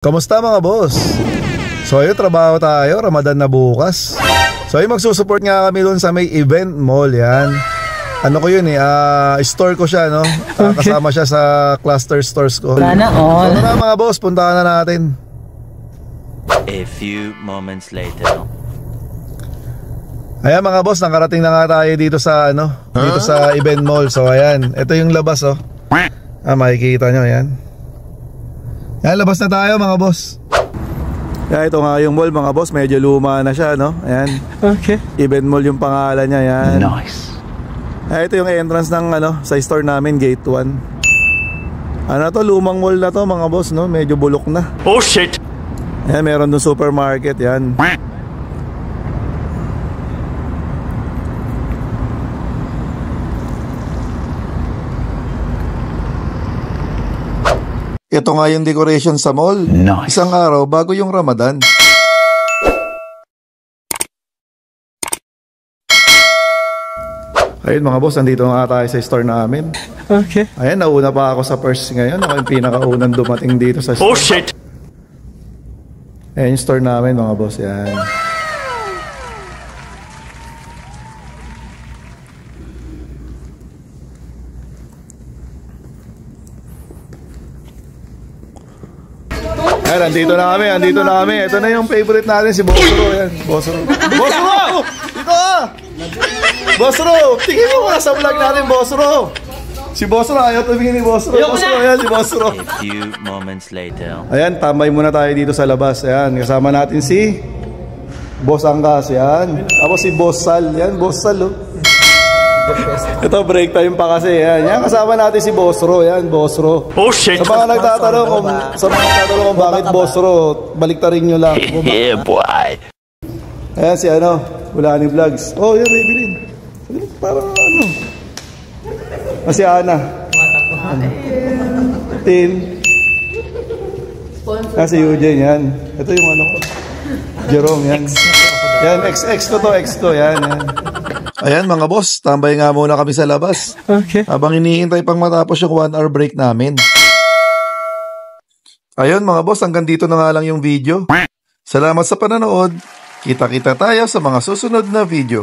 Kamusta mga boss? So ayun, trabaho tayo, Ramadan na bukas. So ayun, magsusupport nga kami doon sa may event mall yan. Ano ko yun store ko siya, no? Kasama siya sa cluster stores ko. Sana all. So tara mga boss, puntahan na natin. A few moments later. Ayan mga boss, nakarating na nga tayo dito sa dito sa event mall. So ayan, ito yung labas oh. Makikita nyo, ayan. Yan, labas na tayo mga boss. Yan, ito nga yung mall mga boss. Medyo luma na siya, no? Ayan. Okay. Event mall yung pangalan niya, yan. Nice. Ayan, ito yung entrance ng sa store namin, gate 1. Ano to, lumang mall na to mga boss, no? Medyo bulok na. Oh shit. Ayan, meron dun supermarket, yan. Ito nga yung decoration sa mall. Nice. Isang araw bago yung Ramadan. Ayun mga boss, nandito nga tayo sa store namin. Okay. Ayan, nauna pa ako sa first ngayon. Ako yung pinakaunang dumating dito sa store. Oh shit. Ayan yung store namin mga boss. Yan. Ayan, andito na kami, andito na kami. Ito na yung favorite natin, si Bossro. Ayan, Bossro. Bossro! Dito ka! Bossro! Tingin mo muna sa vlog natin, Bossro. Si Bossro, ayaw tumingin ni Bossro. Bossro, ayan, si Bossro. A few moments later. Ayan, tambay muna tayo dito sa labas. Ayan, kasama natin si Boss Angkas. Ayan. Tapos si Boss Sal. Ayan, Boss Sal, oh. Ito, break time pa kasi. Yan. Yan, kasama natin si Bossro. Yan, Bossro. Oh shit. Sa mga nagtatanong kung bakit Bossro, baliktarin nyo lang. Yeah boy. Ayan si Ulani Vlogs. Oh, yan, Maybelline. Parang si Ana. Tin. Si Eugene, yan. Ito yung Jerome, yan. Yan, X to, yan. Ayan mga boss, tambay nga muna kami sa labas. Okay. Habang hinihintay pang matapos yung 1 hour break namin. Ayun mga boss, hanggang dito na nga lang yung video. Salamat sa panonood. Kita-kita tayo sa mga susunod na video.